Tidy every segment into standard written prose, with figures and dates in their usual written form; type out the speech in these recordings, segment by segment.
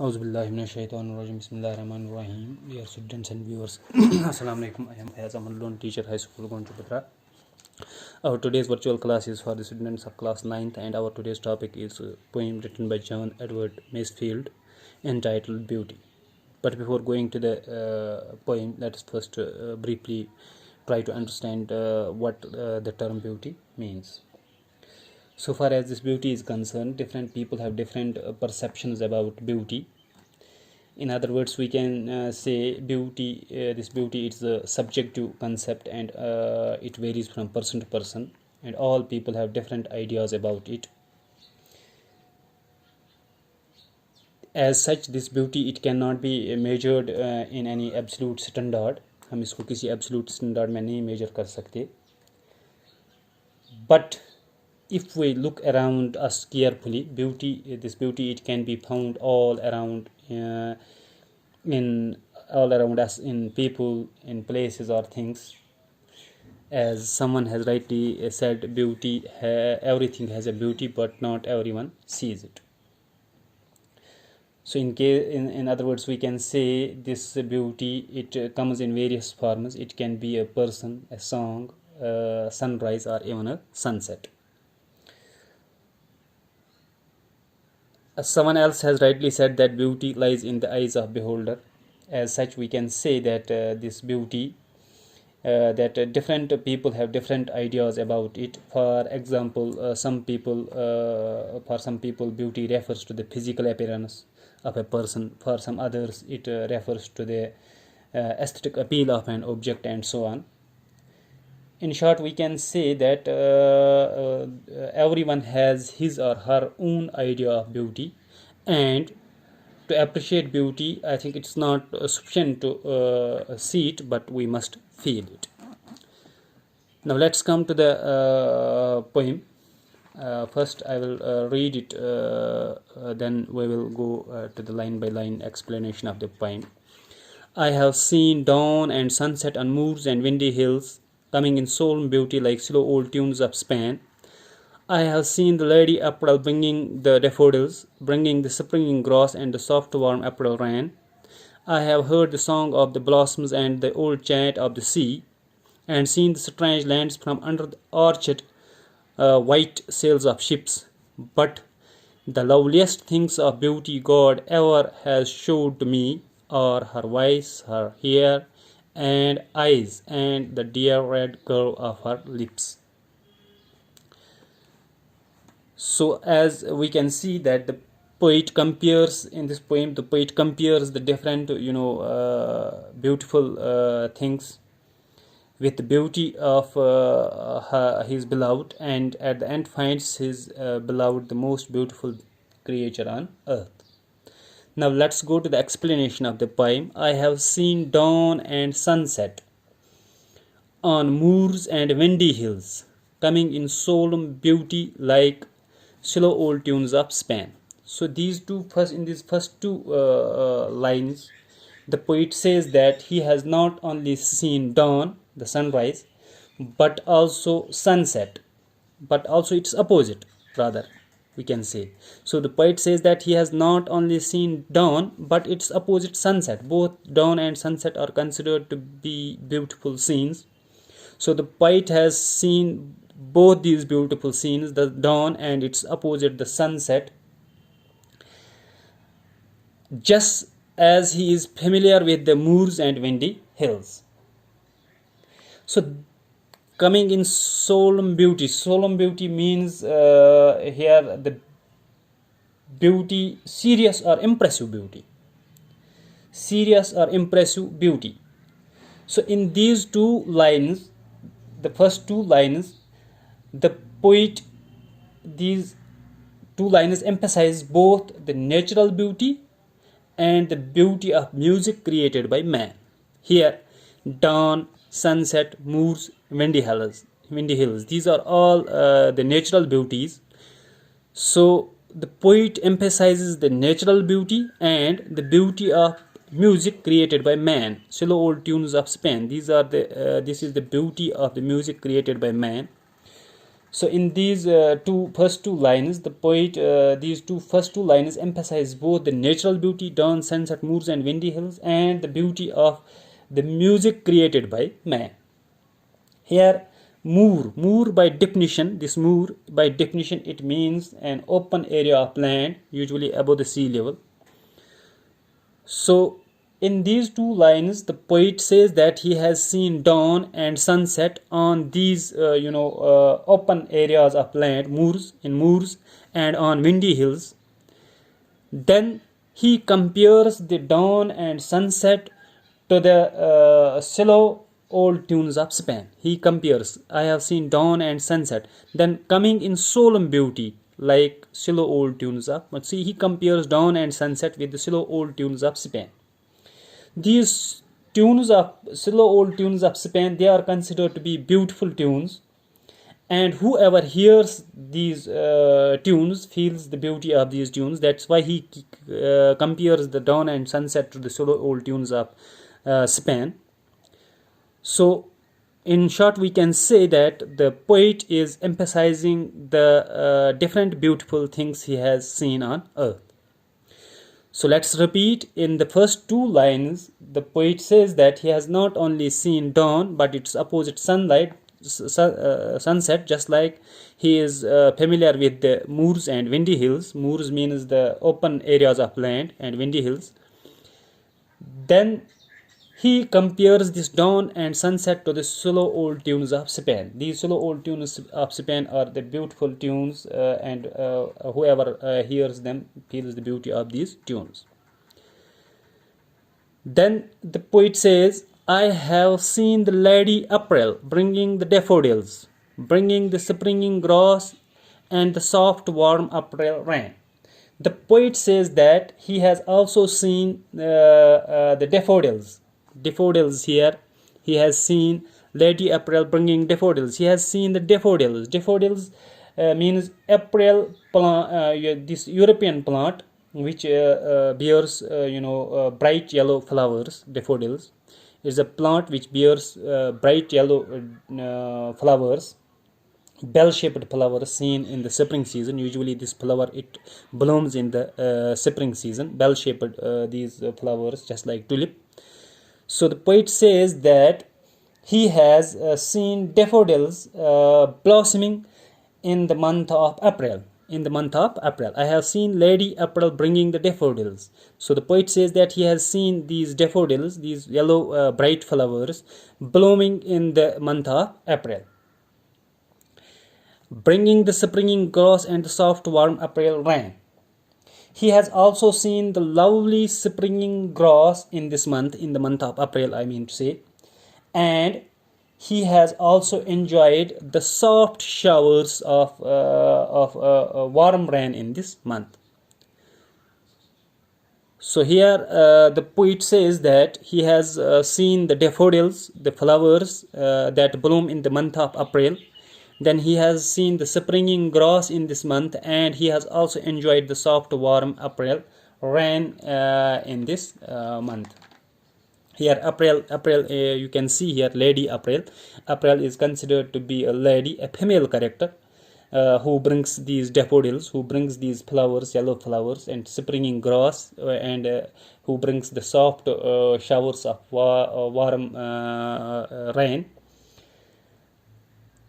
Auzubillahiminash-shaytanir-rajim. Bismillahir-rahmanir-rahim. Dear students and viewers, Assalamu alaikum. I am Fayaz, Ahmad, teacher, HS Gundchabutra. Our today's virtual class is for the students of class 9th, and our today's topic is a poem written by John Edward Masefield entitled Beauty. But before going to the poem, let us first briefly try to understand what the term beauty means. So far as this beauty is concerned, different people have different perceptions about beauty. In other words, we can say beauty, this beauty is a subjective concept, and it varies from person to person, and all people have different ideas about it. As such, this beauty, it cannot be measured in any absolute standard. हम इसको किसी absolute standard में नहीं measure कर सकते. But if we look around us carefully, this beauty, it can be found all around us, in people, in places or things. As someone has rightly said, beauty, everything has a beauty, but not everyone sees it. So in other words, we can say this beauty, it comes in various forms. It can be a person, a song, a sunrise, or even a sunset. Someone else has rightly said that beauty lies in the eyes of beholder. As such, we can say that this beauty, that different people have different ideas about it. For example, for some people, beauty refers to the physical appearance of a person. For some others, it refers to the aesthetic appeal of an object, and so on. In short, we can say that everyone has his or her own idea of beauty, and to appreciate beauty, I think it's not sufficient to see it, but we must feel it. Now let's come to the poem. First I will read it, then we will go to the line by line explanation of the poem. I have seen dawn and sunset on moors and windy hills, coming in solemn beauty like slow old tunes of Spain. I have seen the lady April bringing the daffodils, bringing the springing grass and the soft warm April rain. I have heard the song of the blossoms and the old chant of the sea, and seen the strange lands from under the arched white sails of ships. But the loveliest things of beauty God ever has showed to me are her voice, her hair, and eyes, and the dear red curve of her lips. So as we can see that the poet compares, in this poem, the poet compares the different beautiful things with the beauty of his beloved, and at the end finds his beloved the most beautiful creature on earth. Now let's go to the explanation of the poem. I have seen dawn and sunset on moors and windy hills, coming in solemn beauty like slow old tunes of Spain. So in these first two lines, the poet says that he has not only seen dawn, the sunrise, but also sunset, but also its opposite, rather, we can say. So the poet says that he has not only seen dawn, but its opposite, sunset. Both dawn and sunset are considered to be beautiful scenes. So the poet has seen both these beautiful scenes, the dawn and its opposite, the sunset, just as he is familiar with the moors and windy hills. So coming in solemn beauty means here the beauty, serious or impressive beauty. So in these two lines, the first two lines, the poet, these two lines emphasize both the natural beauty and the beauty of music created by man. Here, dawn, sunset, moors, windy hills, these are all the natural beauties. So the poet emphasizes the natural beauty and the beauty of music created by man. Slow old tunes of Spain, this is the beauty of the music created by man. So in these first two lines, the poet, these first two lines emphasize both the natural beauty, dawn, sunset, moors, and windy hills, and the beauty of the music created by man. Here, moor by definition, it means an open area of land, usually above the sea level. So in these two lines, the poet says that he has seen dawn and sunset on these, open areas of land, moors, and on windy hills. Then he compares the dawn and sunset to the slow old tunes of Spain. He compares, I have seen dawn and sunset, then coming in solemn beauty, like slow old tunes of. But see, he compares dawn and sunset with the slow old tunes of Spain. These slow old tunes of Spain, they are considered to be beautiful tunes, and whoever hears these tunes feels the beauty of these tunes. That's why he compares the dawn and sunset to the slow old tunes of Spain. So in short, we can say that the poet is emphasizing the different beautiful things he has seen on earth. So let's repeat. In the first two lines, the poet says that he has not only seen dawn, but its opposite sunset, just like he is familiar with the moors and windy hills. Moors means the open areas of land, and windy hills. Then he compares this dawn and sunset to the slow old tunes of Spain. These slow old tunes of Spain are the beautiful tunes, and whoever hears them feels the beauty of these tunes. Then the poet says, I have seen the Lady April bringing the daffodils, bringing the springing grass and the soft warm April rain. The poet says that he has also seen the daffodils. Daffodils here, he has seen Lady April bringing daffodils. He has seen the daffodils. Daffodils means April plant, this European plant which bears bright yellow flowers. Daffodils is a plant which bears bright yellow flowers, bell-shaped flowers seen in the spring season. Usually this flower, it blooms in the spring season. Bell-shaped these flowers, just like tulip. So the poet says that he has seen daffodils blossoming in the month of April. I have seen Lady April bringing the daffodils. So the poet says that he has seen these daffodils, these yellow bright flowers, blooming in the month of April, bringing the springing grass and the soft warm April rain. He has also seen the lovely springing grass in this month, in the month of April, I mean to say, and he has also enjoyed the soft showers of warm rain in this month. So here the poet says that he has seen the daffodils, the flowers that bloom in the month of April. Then he has seen the springing grass in this month, and he has also enjoyed the soft warm April rain in this month. Here April, you can see here Lady April. April is considered to be a lady, a female character, who brings these daffodils, who brings these flowers, yellow flowers and springing grass, and who brings the soft showers of warm rain.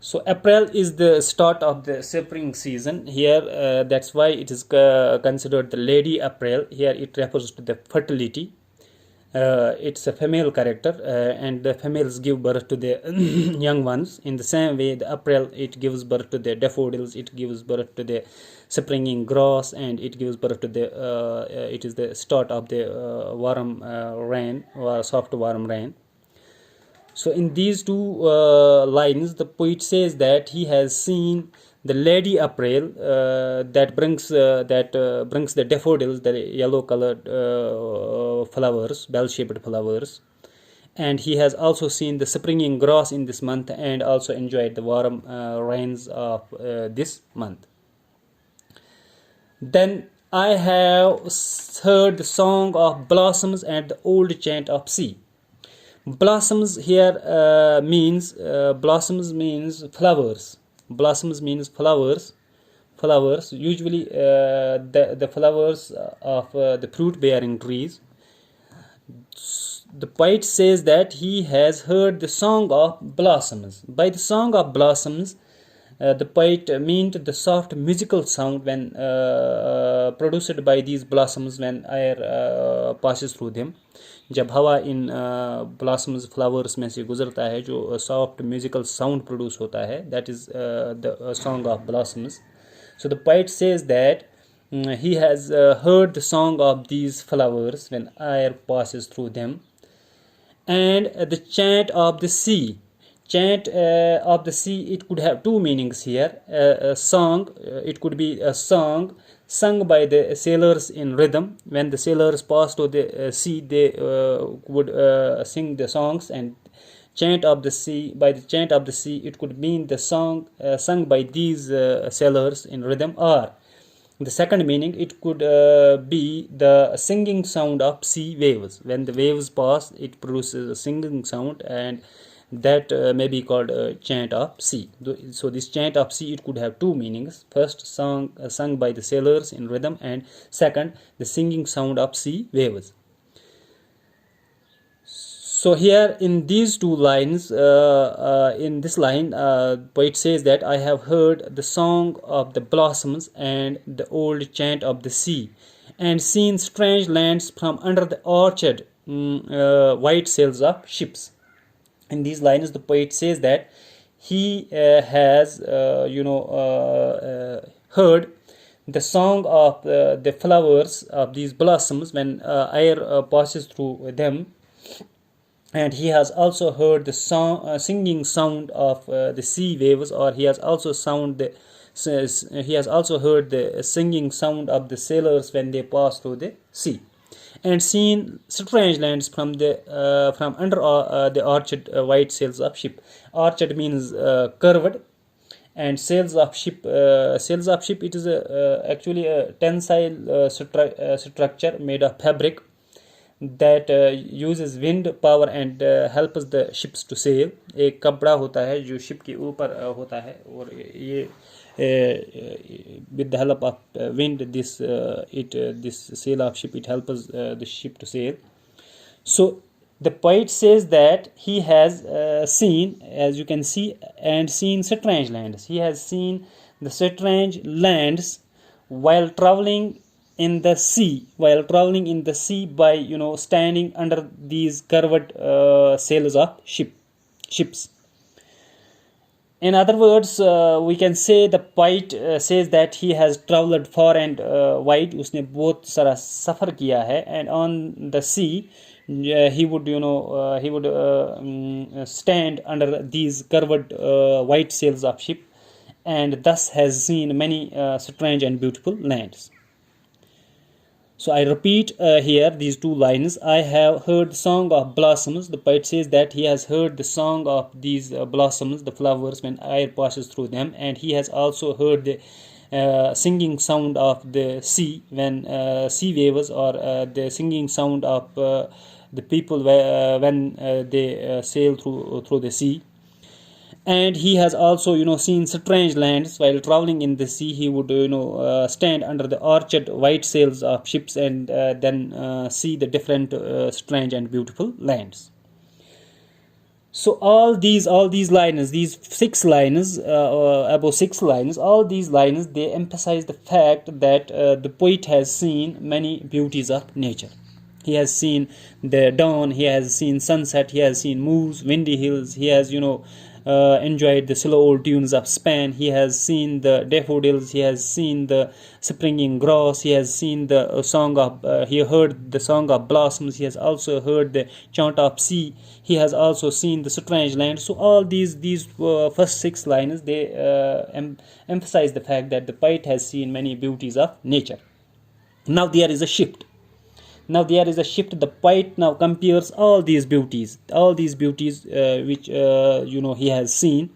So April is the start of the spring season. Here that's why it is considered the Lady April. Here it refers to the fertility. It's a female character, and the females give birth to the young ones. In the same way, the April, it gives birth to the daffodils, it gives birth to the springing grass, and it gives birth to the it is the start of the warm rain, or soft warm rain. So in these two lines, the poet says that he has seen the Lady April that brings the daffodils, the yellow colored flowers, bell-shaped flowers, and he has also seen the springing grass in this month, and also enjoyed the warm rains of this month. Then I have heard the song of blossoms and the old chant of sea. Blossoms here means flowers. Blossoms means flowers. Flowers, usually the flowers of the fruit bearing trees. The poet says that he has heard the song of blossoms. By the song of blossoms, the poet meant the soft musical sound when produced by these blossoms when air passes through them. जब हवा इन blossoms flowers में से गुजरता है जो soft musical sound produce होता है, that is the song of blossoms. So the poet says that he has heard the song of these flowers when air passes through them. And the chant of the sea. Chant of the sea, it could have two meanings here. A song, it could be a song sung by the sailors in rhythm. When the sailors passed to the sea, they would sing the songs. And chant of the sea, by the chant of the sea, it could mean the song sung by these sailors in rhythm. Or the second meaning, it could be the singing sound of sea waves. When the waves pass, it produces a singing sound, and that may be called a chant of sea. So this chant of sea, it could have two meanings. First, song sung by the sailors in rhythm, and second, the singing sound of sea waves. So here in these two lines, in this line, poet says that I have heard the song of the blossoms and the old chant of the sea, and seen strange lands from under the orchard white sails of ships. In these lines, the poet says that he has, heard the song of the flowers of these blossoms when air passes through them. And he has also heard the singing sound of the sea waves, or he has also heard the singing sound of the sailors when they pass through the sea, and seen strange lands from under the orchard white sails of ship. Orchard means curved, and sails of ship. It is actually a tensile structure made of fabric that uses wind power and helps the ships to sail. एक कपड़ा होता है जो ship के ऊपर होता है, और ये with the help of wind, this sail of ship, it helps the ship to sail. So the poet says that he has seen, as you can see, and seen strange lands. He has seen the strange lands while traveling in the sea, by standing under these curved sails of ships. In other words, we can say the poet says that he has traveled far and wide. उसने बहुत सारा सफर किया है, and on the sea he would stand under these curved white sails of ship, and thus has seen many strange and beautiful lands. So I repeat here these two lines. I have heard the song of blossoms. The poet says that he has heard the song of these blossoms, the flowers, when air passes through them, and he has also heard the singing sound of the sea when sea waves, or the singing sound of the people when they sail through the sea. And he has also seen strange lands. While traveling in the sea, he would stand under the orchard white sails of ships, and then see the different strange and beautiful lands. So all these lines, these 6 lines, above 6 lines, all these lines, they emphasize the fact that the poet has seen many beauties of nature. He has seen the dawn, he has seen sunset, he has seen moors, windy hills, he has enjoyed the slow old tunes of Spain, he has seen the daffodils, he has seen the springing grass, he has seen the he heard the song of blossoms, he has also heard the chant of sea, he has also seen the strange land. So all these first 6 lines, they emphasize the fact that the poet has seen many beauties of nature. Now there is a shift. The poet now compares all these beauties which he has seen.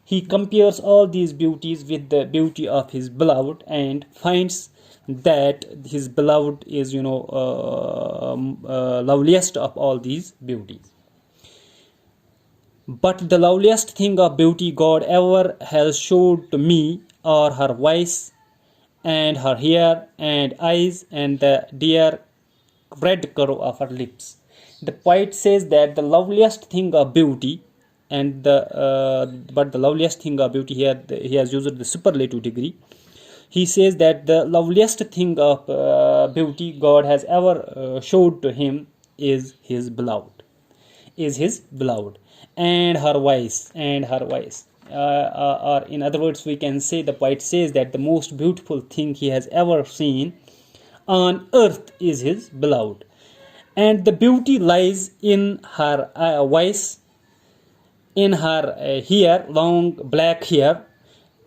He compares all these beauties with the beauty of his beloved, and finds that his beloved is loveliest of all these beauties. But the loveliest thing of beauty God ever has showed to me are her voice and her hair and eyes and the dear red curve of her lips. The poet says that the loveliest thing of beauty, and but the loveliest thing of beauty here, he has used the superlative degree. He says that the loveliest thing of beauty God has ever showed to him is his beloved, and her voice. Or in other words, we can say the poet says that the most beautiful thing he has ever seen on earth is his beloved, and the beauty lies in her voice, in her hair, long black hair,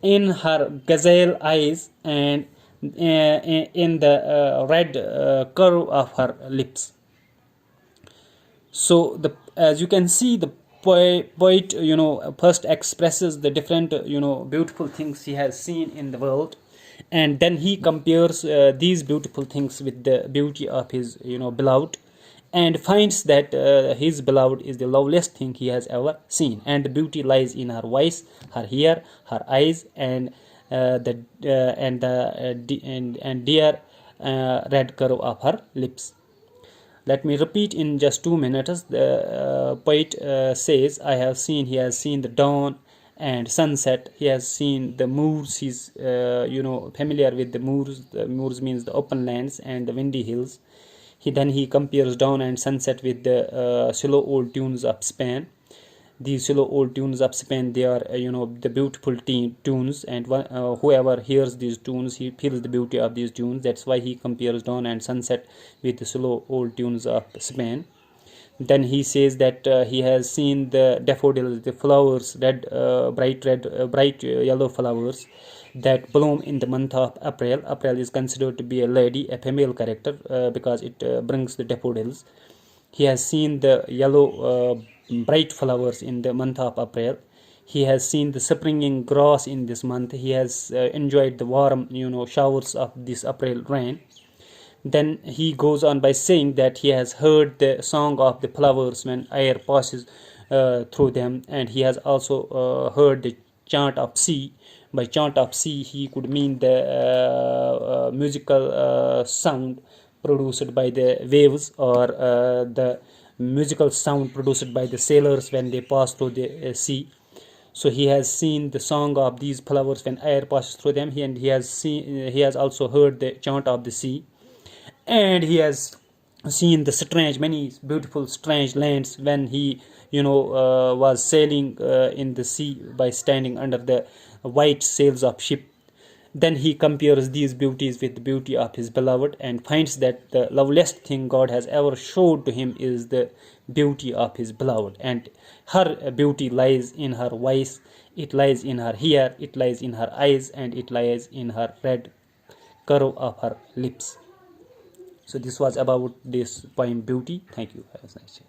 in her gazelle eyes, and in the red curve of her lips. So as you can see, the poet first expresses the different beautiful things he has seen in the world, and then he compares these beautiful things with the beauty of his beloved, and finds that his beloved is the loveliest thing he has ever seen, and the beauty lies in her voice, her hair, her eyes, and and dear red curve of her lips. Let me repeat in just 2 minutes. The poet says, he has seen the dawn and sunset. He has seen the moors. He's familiar with the moors. The moors means the open lands and the windy hills. He compares dawn and sunset with the slow old tunes of Spain. These slow old tunes of Spain, they are the beautiful tunes, and whoever hears these tunes, he feels the beauty of these tunes. That's why he compares dawn and sunset with the slow old tunes of Spain. Then he says that he has seen the daffodils, the flowers, bright yellow flowers that bloom in the month of April. April is considered to be a lady, a female character, because it brings the daffodils. He has seen the yellow bright flowers in the month of April. He has seen the springing grass in this month. He has enjoyed the warm showers of this April rain. Then he goes on by saying that he has heard the song of the flowers when air passes through them, and he has also heard the chant of sea. By chant of sea, he could mean the musical sound produced by the waves, or the musical sound produced by the sailors when they pass through the sea. So he has seen the song of these flowers when air passes through them, and he has also heard the chant of the sea, and he has seen the many beautiful strange lands when he was sailing in the sea by standing under the white sails of ship. Then he compares these beauties with the beauty of his beloved, and finds that the loveliest thing God has ever showed to him is the beauty of his beloved, and her beauty lies in her voice, it lies in her hair, it lies in her eyes, and it lies in her red curve of her lips. So this was about this poem Beauty. Thank you. Have a nice day.